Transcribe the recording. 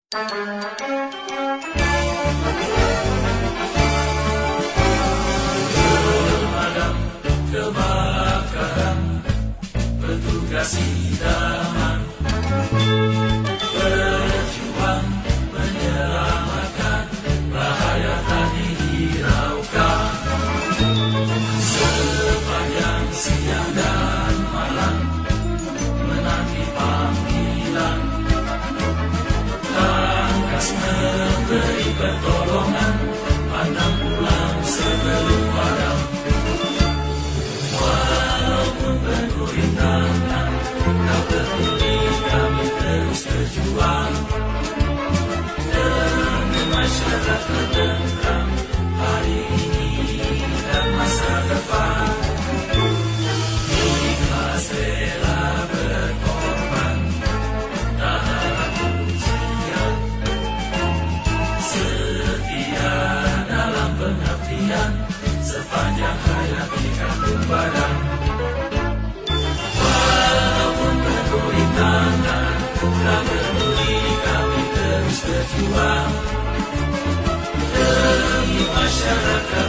Pemadam kebakaran, petugas idaman, berjuang menyelamatkan, bahaya tak dihiraukan. Sepanjang siang dan malam menanti panggilan, tangkas memberi pertolongan, pandang pulang sebelum padam. Walaupun penuh rintangan, tak peduli kami terus berjuang demi masyarakat tentram hari ini dan masa depan. Ikhlas rela berkorban, tak harap ujian, setia dalam pengabdian, sepanjang hayat dikandung badan. Walaupun penuh rintangan, tak peduli kami terus berjuang demi masyarakat